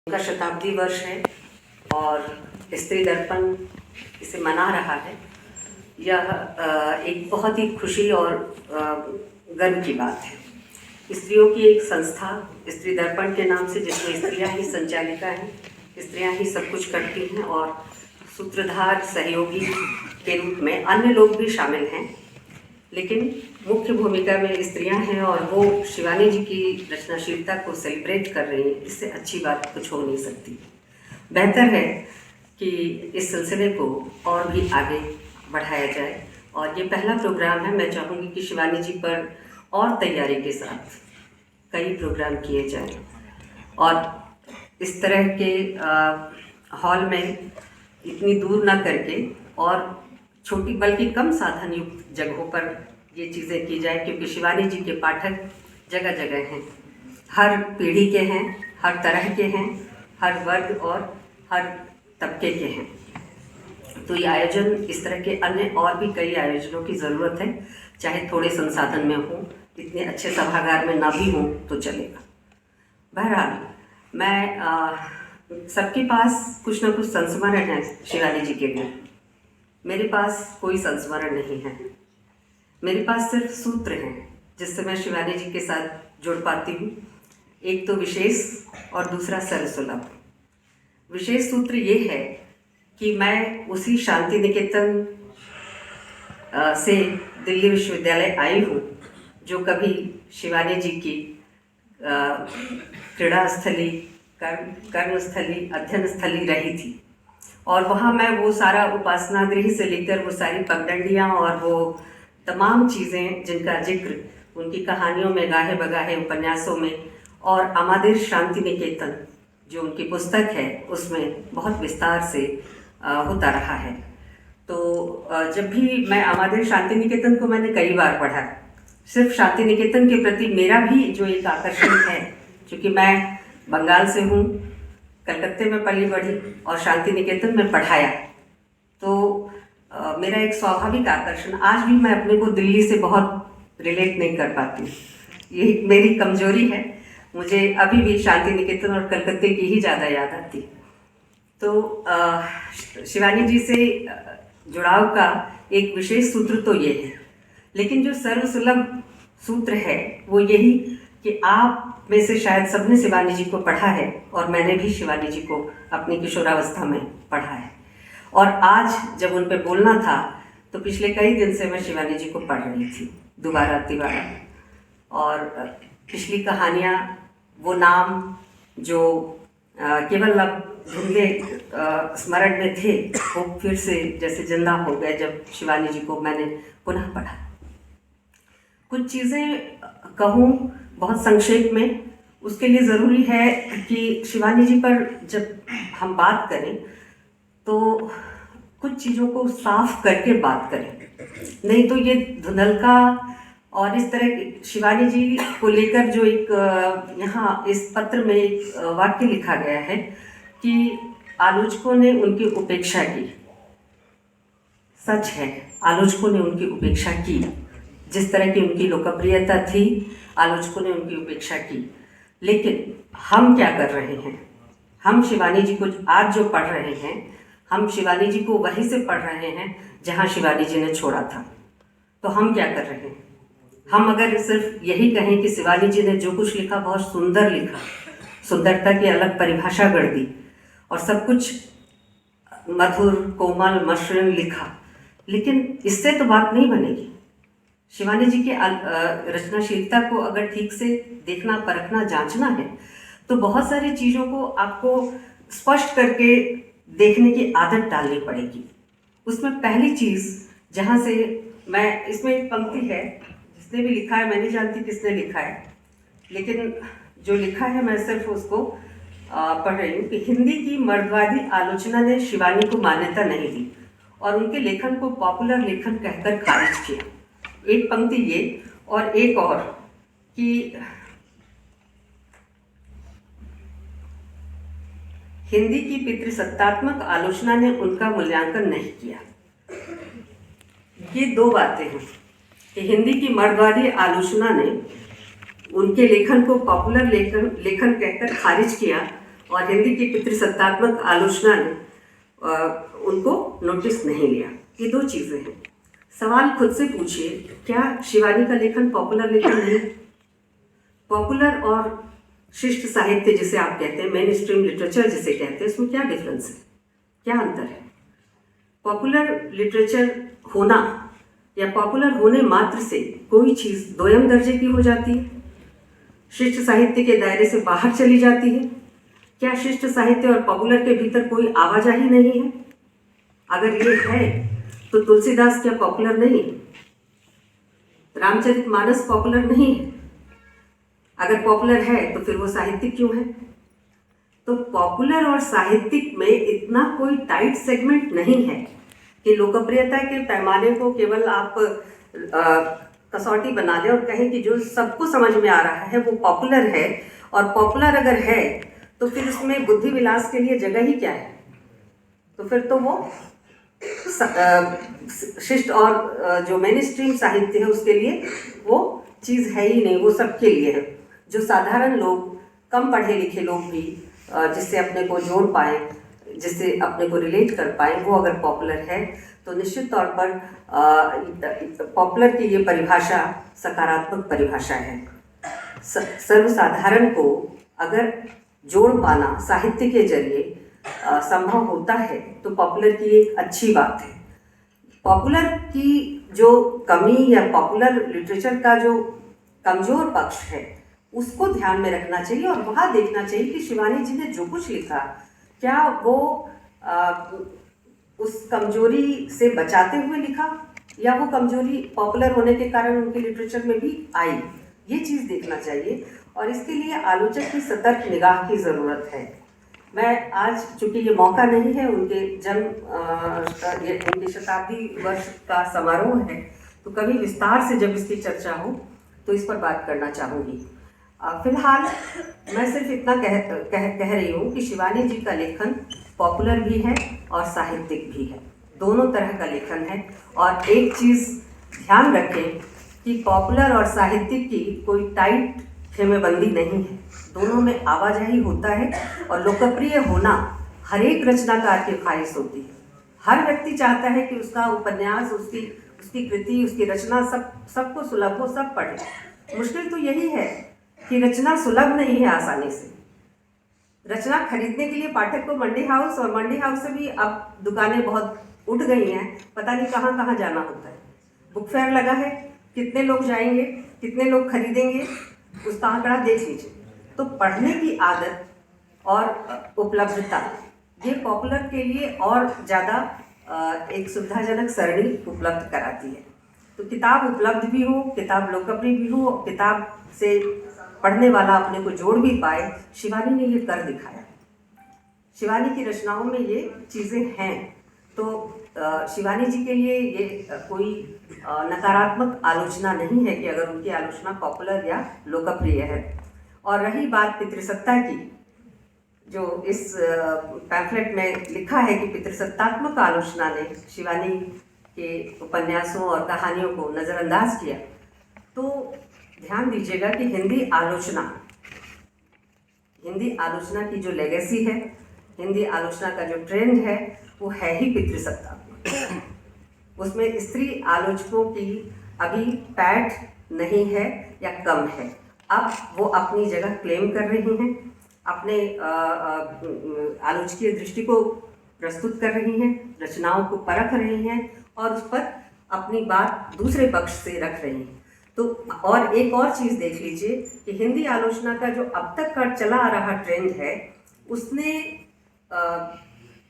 का शताब्दी वर्ष है और स्त्री दर्पण इसे मना रहा है। यह एक बहुत ही खुशी और गर्व की बात है। स्त्रियों की एक संस्था स्त्री दर्पण के नाम से, जिसमें स्त्रियां ही संचालिका हैं, स्त्रियां ही सब कुछ करती हैं और सूत्रधार सहयोगी के रूप में अन्य लोग भी शामिल हैं, लेकिन मुख्य भूमिका में स्त्रियां हैं और वो शिवानी जी की रचनाशीलता को सेलिब्रेट कर रही हैं। इससे अच्छी बात कुछ हो नहीं सकती। बेहतर है कि इस सिलसिले को और भी आगे बढ़ाया जाए और ये पहला प्रोग्राम है। मैं चाहूँगी कि शिवानी जी पर और तैयारी के साथ कई प्रोग्राम किए जाएं और इस तरह के हॉल में इतनी दूर ना करके और छोटी बल्कि कम साधन युक्त जगहों पर ये चीज़ें की जाए, क्योंकि शिवानी जी के पाठक जगह जगह हैं, हर पीढ़ी के हैं, हर तरह के हैं, हर वर्ग और हर तबके के हैं। तो ये आयोजन, इस तरह के अन्य और भी कई आयोजनों की ज़रूरत है, चाहे थोड़े संसाधन में हो, इतने अच्छे सभागार में ना भी हो तो चलेगा। बहरहाल मैं सबके पास कुछ ना कुछ संस्मरण है शिवानी जी के लिए। मेरे पास कोई संस्मरण नहीं है, मेरे पास सिर्फ सूत्र हैं जिससे मैं शिवानी जी के साथ जुड़ पाती हूँ। एक तो विशेष और दूसरा सर्वसुलभ। विशेष सूत्र ये है कि मैं उसी शांति निकेतन से दिल्ली विश्वविद्यालय आई हूँ जो कभी शिवानी जी की क्रीड़ा स्थली, कर्मस्थली, अध्ययन स्थली रही थी। और वहाँ मैं वो सारा उपासना गृह से लेकर वो सारी पगडंडियाँ और वो तमाम चीज़ें जिनका जिक्र उनकी कहानियों में, गाहे बगाहे उपन्यासों में और अमादिर शांति निकेतन जो उनकी पुस्तक है उसमें बहुत विस्तार से होता रहा है। तो जब भी मैं अमादिर शांति निकेतन को मैंने कई बार पढ़ा। सिर्फ शांति निकेतन के प्रति मेरा भी जो एक आकर्षण है, क्योंकि मैं बंगाल से हूँ, कलकत्ते में पली बढ़ी और शांति निकेतन में पढ़ाया, तो मेरा एक स्वाभाविक आकर्षण, आज भी मैं अपने को दिल्ली से बहुत रिलेट नहीं कर पाती। ये मेरी कमजोरी है, मुझे अभी भी शांति निकेतन और कलकत्ते की ही ज़्यादा याद आती। तो शिवानी जी से जुड़ाव का एक विशेष सूत्र तो ये है, लेकिन जो सर्वसुलभ सूत्र है वो यही कि आप में से शायद सबने शिवानी जी को पढ़ा है और मैंने भी शिवानी जी को अपनी किशोरावस्था में पढ़ा है। और आज जब उन पे बोलना था तो पिछले कई दिन से मैं शिवानी जी को पढ़ रही थी दोबारा तिबारा, और पिछली कहानियाँ, वो नाम जो केवल अब धुंधले स्मरण में थे, वो फिर से जैसे जिंदा हो गए जब शिवानी जी को मैंने पुनः पढ़ा। कुछ चीज़ें कहूँ बहुत संक्षेप में, उसके लिए ज़रूरी है कि शिवानी जी पर जब हम बात करें तो कुछ चीज़ों को साफ करके बात करें, नहीं तो ये धुंधलका और इस तरह शिवानी जी को लेकर जो एक यहाँ इस पत्र में एक वाक्य लिखा गया है कि आलोचकों ने उनकी उपेक्षा की। सच है, आलोचकों ने उनकी उपेक्षा की। जिस तरह की उनकी लोकप्रियता थी, आलोचकों ने उनकी उपेक्षा की। लेकिन हम क्या कर रहे हैं? हम शिवानी जी को आज जो पढ़ रहे हैं, हम शिवानी जी को वहीं से पढ़ रहे हैं जहां शिवानी जी ने छोड़ा था। तो हम क्या कर रहे हैं? हम अगर सिर्फ यही कहें कि शिवानी जी ने जो कुछ लिखा बहुत सुंदर लिखा, सुंदरता की अलग परिभाषा गढ़ दी और सब कुछ मधुर, कोमल, मसृण लिखा, लेकिन इससे तो बात नहीं बनेगी। शिवानी जी की रचनाशीलता को अगर ठीक से देखना, परखना, जांचना है तो बहुत सारी चीज़ों को आपको स्पष्ट करके देखने की आदत डालनी पड़ेगी। उसमें पहली चीज़ जहाँ से मैं, इसमें एक पंक्ति है, जिसने भी लिखा है, मैं नहीं जानती किसने लिखा है, लेकिन जो लिखा है मैं सिर्फ उसको पढ़ रही हूँ कि हिंदी की मर्दवादी आलोचना ने शिवानी को मान्यता नहीं दी और उनके लेखन को पॉपुलर लेखन कहकर खारिज किया। एक पंक्ति ये, और एक और कि हिंदी की पितृसत्तात्मक आलोचना ने उनका मूल्यांकन नहीं किया। ये दो बातें हैं कि हिंदी की मर्दवादी आलोचना ने उनके लेखन को पॉपुलर लेखन कहकर खारिज किया और हिंदी की पितृसत्तात्मक आलोचना ने उनको नोटिस नहीं लिया। ये दो चीज़ें हैं। सवाल खुद से पूछिए, क्या शिवानी का लेखन पॉपुलर लेखन नहीं? पॉपुलर और शिष्ट साहित्य जिसे आप कहते हैं, मेन स्ट्रीम लिटरेचर जिसे कहते हैं, उसमें क्या डिफरेंस है, क्या अंतर है? पॉपुलर लिटरेचर होना या पॉपुलर होने मात्र से कोई चीज़ दोयम दर्जे की हो जाती है, शिष्ट साहित्य के दायरे से बाहर चली जाती है? क्या शिष्ट साहित्य और पॉपुलर के भीतर कोई आवाजाही नहीं है? अगर ये है तो तुलसीदास क्या पॉपुलर नहीं है? रामचरितमानस पॉपुलर नहीं है? अगर पॉपुलर है तो फिर वो साहित्यिक क्यों है? तो पॉपुलर और साहित्यिक में इतना कोई टाइट सेगमेंट नहीं है कि लोकप्रियता के पैमाने को केवल आप कसौटी बना दें और कहें कि जो सबको समझ में आ रहा है वो पॉपुलर है, और पॉपुलर अगर है तो फिर उसमें बुद्धि विलास के लिए जगह ही क्या है? तो फिर तो वो शिष्ट और जो मेन स्ट्रीम साहित्य है उसके लिए वो चीज़ है ही नहीं, वो सबके लिए है। जो साधारण लोग, कम पढ़े लिखे लोग भी जिससे अपने को जोड़ पाए, जिससे अपने को रिलेट कर पाए, वो अगर पॉपुलर है तो निश्चित तौर पर पॉपुलर की ये परिभाषा सकारात्मक परिभाषा है। सर्वसाधारण को अगर जोड़ पाना साहित्य के जरिए संभव होता है तो पॉपुलर की एक अच्छी बात है। पॉपुलर की जो कमी या पॉपुलर लिटरेचर का जो कमज़ोर पक्ष है उसको ध्यान में रखना चाहिए और वहाँ देखना चाहिए कि शिवानी जी ने जो कुछ लिखा, क्या वो उस कमजोरी से बचाते हुए लिखा या वो कमजोरी पॉपुलर होने के कारण उनके लिटरेचर में भी आई, ये चीज़ देखना चाहिए। और इसके लिए आलोचक की सतर्क निगाह की ज़रूरत है। मैं आज, चूँकि ये मौका नहीं है उनके उनकी शताब्दी वर्ष का समारोह है, तो कभी विस्तार से जब इसकी चर्चा हो तो इस पर बात करना चाहूँगी। फिलहाल मैं सिर्फ इतना कह रही हूँ कि शिवानी जी का लेखन पॉपुलर भी है और साहित्यिक भी है, दोनों तरह का लेखन है। और एक चीज़ ध्यान रखें कि पॉपुलर और साहित्यिक की कोई टाइट खेमेबंदी नहीं है, दोनों में आवाजाही होता है। और लोकप्रिय होना हर एक रचनाकार की ख्वाहिश होती है। हर व्यक्ति चाहता है कि उसका उपन्यास, उसकी कृति, उसकी रचना सबको सुलभ हो, सब पढ़े। मुश्किल तो यही है कि रचना सुलभ नहीं है आसानी से। रचना खरीदने के लिए पाठक को मंडी हाउस, और मंडी हाउस से भी अब दुकानें बहुत उठ गई हैं, पता नहीं कहाँ कहाँ जाना होता है। बुक फेयर लगा है, कितने लोग जाएंगे, कितने लोग खरीदेंगे, उसका आंकड़ा देख लीजिए। तो पढ़ने की आदत और उपलब्धता ये पॉपुलर के लिए और ज़्यादा एक सुविधाजनक सरणी उपलब्ध कराती है। तो किताब उपलब्ध भी हो, किताब लोकप्रिय भी हो, किताब से पढ़ने वाला अपने को जोड़ भी पाए, शिवानी ने ये कर दिखाया। शिवानी की रचनाओं में ये चीज़ें हैं। तो शिवानी जी के लिए ये कोई नकारात्मक आलोचना नहीं है कि अगर उनकी आलोचना पॉपुलर या लोकप्रिय है। और रही बात पितृसत्ता की, जो इस पैम्फलेट में लिखा है कि पितृसत्तात्मक आलोचना ने शिवानी के उपन्यासों और कहानियों को नज़रअंदाज किया, तो ध्यान दीजिएगा कि हिंदी आलोचना की जो लेगेसी है, हिंदी आलोचना का जो ट्रेंड है, वो है ही पितृसत्तात्मक। उसमें स्त्री आलोचकों की अभी पैठ नहीं है या कम है। अब वो अपनी जगह क्लेम कर रही हैं, अपने आलोचकीय दृष्टि को प्रस्तुत कर रही हैं, रचनाओं को परख रही हैं और उस पर अपनी बात दूसरे पक्ष से रख रही हैं। तो और एक और चीज़ देख लीजिए कि हिंदी आलोचना का जो अब तक का चला आ रहा ट्रेंड है, उसने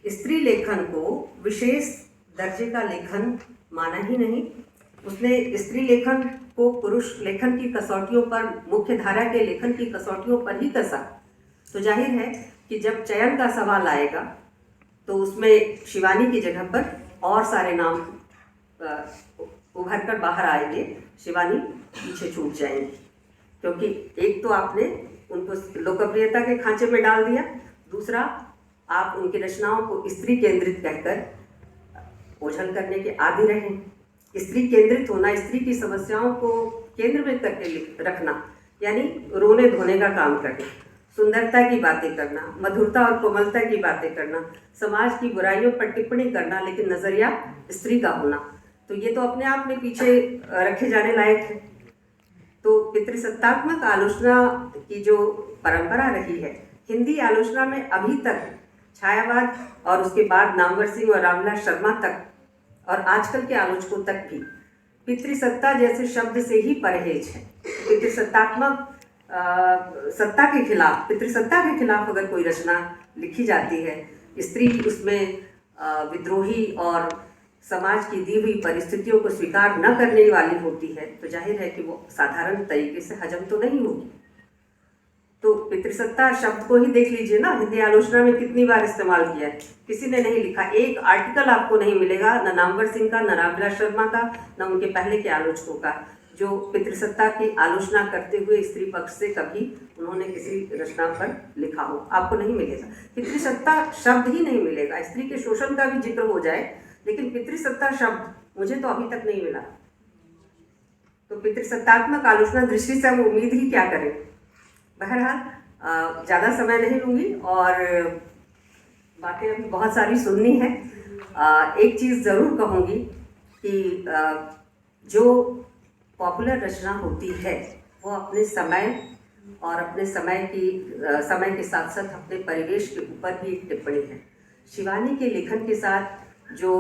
स्त्री लेखन को विशेष दर्जे का लेखन माना ही नहीं। उसने स्त्री लेखन को पुरुष लेखन की कसौटियों पर, मुख्य धारा के लेखन की कसौटियों पर ही कसा। तो जाहिर है कि जब चयन का सवाल आएगा तो उसमें शिवानी की जगह पर और सारे नाम उभर कर बाहर आएंगे, शिवानी पीछे छूट जाएंगी। क्योंकि एक तो आपने उनको लोकप्रियता के खांचे में डाल दिया, दूसरा आप उनकी रचनाओं को स्त्री केंद्रित कहकर ओझल करने के आदी रहे। स्त्री केंद्रित होना, स्त्री की समस्याओं को केंद्र में करके रखना, यानी रोने धोने का काम करना। सुंदरता की बातें करना, मधुरता और कोमलता की बातें करना, समाज की बुराइयों पर टिप्पणी करना, लेकिन नजरिया स्त्री का होना, तो ये तो अपने आप में पीछे रखे जाने लायक है। तो पितृसत्तात्मक आलोचना की जो परंपरा रही है, हिंदी आलोचना में अभी तक छायावाद और उसके बाद नामवर सिंह और रामविलास शर्मा तक और आजकल के आलोचकों तक भी पितृसत्ता जैसे शब्द से ही परहेज है। पितृसत्तात्मक सत्ता के खिलाफ, पितृसत्ता के खिलाफ अगर कोई रचना लिखी जाती है, स्त्री उसमें विद्रोही और समाज की दी हुई परिस्थितियों को स्वीकार न करने वाली होती है, तो जाहिर है कि वो साधारण तरीके से हजम तो नहीं होगी। तो पितृसत्ता शब्द को ही देख लीजिए ना, हिंदी आलोचना में कितनी बार इस्तेमाल किया है, किसी ने नहीं लिखा। एक आर्टिकल आपको नहीं मिलेगा, न नामवर सिंह का, न रामविलास शर्मा का, न उनके पहले के आलोचकों का, जो पितृसत्ता की आलोचना करते हुए स्त्री पक्ष से कभी उन्होंने किसी रचना पर लिखा हो, आपको नहीं मिलेगा। पितृसत्ता शब्द ही नहीं मिलेगा। स्त्री के शोषण का भी जिक्र हो जाए, लेकिन पितृसत्ता शब्द मुझे तो अभी तक नहीं मिला। तो पितृसत्तात्मक आलोचना दृष्टि से हम उम्मीद ही क्या करें। बहरहाल ज़्यादा समय नहीं लूँगी और बातें अभी बहुत सारी सुननी है। एक चीज़ ज़रूर कहूँगी कि जो पॉपुलर रचना होती है वो अपने समय और अपने समय के साथ साथ अपने परिवेश के ऊपर भी एक टिप्पणी है। शिवानी के लेखन के साथ जो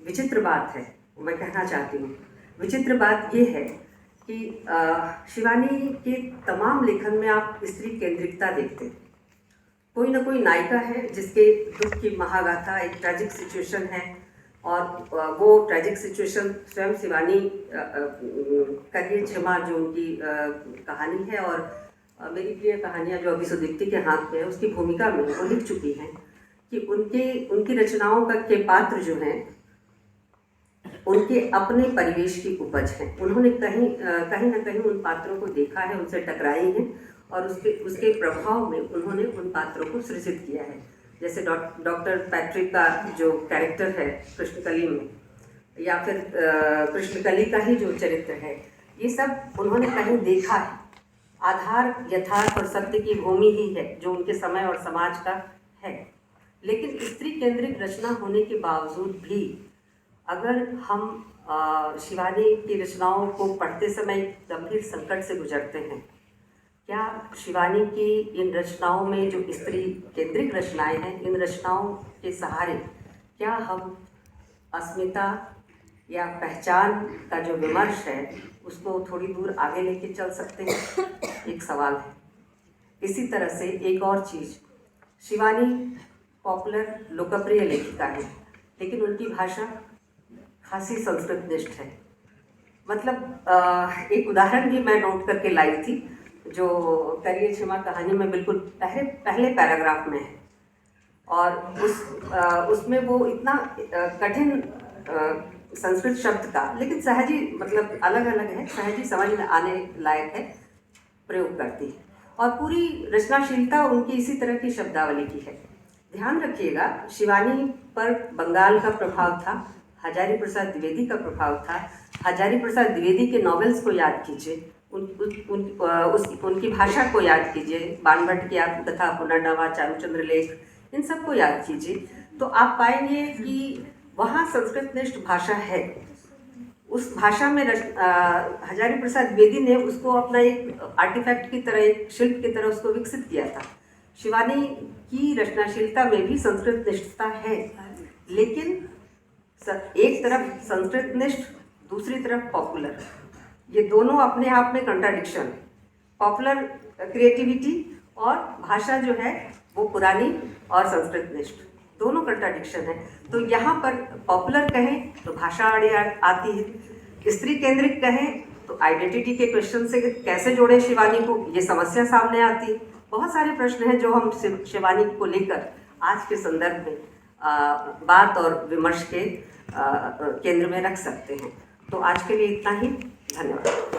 विचित्र बात है वो मैं कहना चाहती हूँ। विचित्र बात ये है कि शिवानी के तमाम लेखन में आप स्त्री केंद्रिकता देखते हैं। कोई ना कोई नायिका है जिसके दुख की महागाथा, एक ट्रैजिक सिचुएशन है, और वो ट्रैजिक सिचुएशन स्वयं शिवानी करिए क्षमा जो उनकी कहानी है और मेरी प्रिय कहानियाँ जो अभी सुदीप्ति के हाथ में है, उसकी भूमिका में वो लिख चुकी हैं कि उनकी रचनाओं के पात्र जो हैं उनके अपने परिवेश की उपज है। उन्होंने कहीं ना कहीं उन पात्रों को देखा है, उनसे टकराई हैं और उसके प्रभाव में उन्होंने उन पात्रों को सृजित किया है। जैसे डॉक्टर पैट्रिक का जो कैरेक्टर है कृष्णकली में, या फिर कृष्णकली का ही जो चरित्र है, ये सब उन्होंने कहीं देखा है। आधार यथार्थ और सत्य की भूमि ही है जो उनके समय और समाज का है। लेकिन स्त्री केंद्रित रचना होने के बावजूद भी अगर हम शिवानी की रचनाओं को पढ़ते समय गंभीर संकट से गुजरते हैं, क्या शिवानी की इन रचनाओं में जो स्त्री केंद्रित रचनाएं हैं, इन रचनाओं के सहारे क्या हम अस्मिता या पहचान का जो विमर्श है उसको थोड़ी दूर आगे लेके चल सकते हैं, एक सवाल है। इसी तरह से एक और चीज़, शिवानी पॉपुलर लोकप्रिय लेखिका है, लेकिन उनकी भाषा खासी संस्कृतनिष्ठ है। मतलब एक उदाहरण भी मैं नोट करके लाई थी जो करिए क्षमा कहानी में बिल्कुल पहले पैराग्राफ में है, और उसमें वो इतना कठिन संस्कृत शब्द का, लेकिन सहजी मतलब अलग अलग है, सहजी समझ में आने लायक है, प्रयोग करती है। और पूरी रचनाशीलता उनकी इसी तरह की शब्दावली की है। ध्यान रखिएगा, शिवानी पर बंगाल का प्रभाव था, हजारी प्रसाद द्विवेदी का प्रभाव था। हजारी प्रसाद द्विवेदी के नॉवेल्स को याद कीजिए, उनकी भाषा को याद कीजिए, बाणभट्ट की आत्मकथा, पुनर्नवा, चारुचंद्र लेख, इन सब को याद कीजिए, तो आप पाएंगे कि वहाँ संस्कृतनिष्ठ भाषा है। उस भाषा में हजारी प्रसाद द्विवेदी ने उसको अपना एक आर्टिफैक्ट की तरह, एक शिल्प की तरह उसको विकसित किया था। शिवानी की रचनाशीलता में भी संस्कृतनिष्ठता है, लेकिन एक तरफ संस्कृतनिष्ठ, दूसरी तरफ पॉपुलर, ये दोनों अपने आप में कंट्राडिक्शन। पॉपुलर क्रिएटिविटी और भाषा जो है वो पुरानी और संस्कृतनिष्ठ, दोनों कंट्राडिक्शन है। तो यहाँ पर पॉपुलर कहें तो भाषा आड़े आती है, स्त्री केंद्रित कहें तो आइडेंटिटी के क्वेश्चन से कैसे जोड़ें शिवानी को, ये समस्या सामने आती है। बहुत सारे प्रश्न हैं जो हम शिवानी को लेकर आज के संदर्भ में बात और विमर्श के केंद्र में रख सकते हैं। तो आज के लिए इतना ही, धन्यवाद।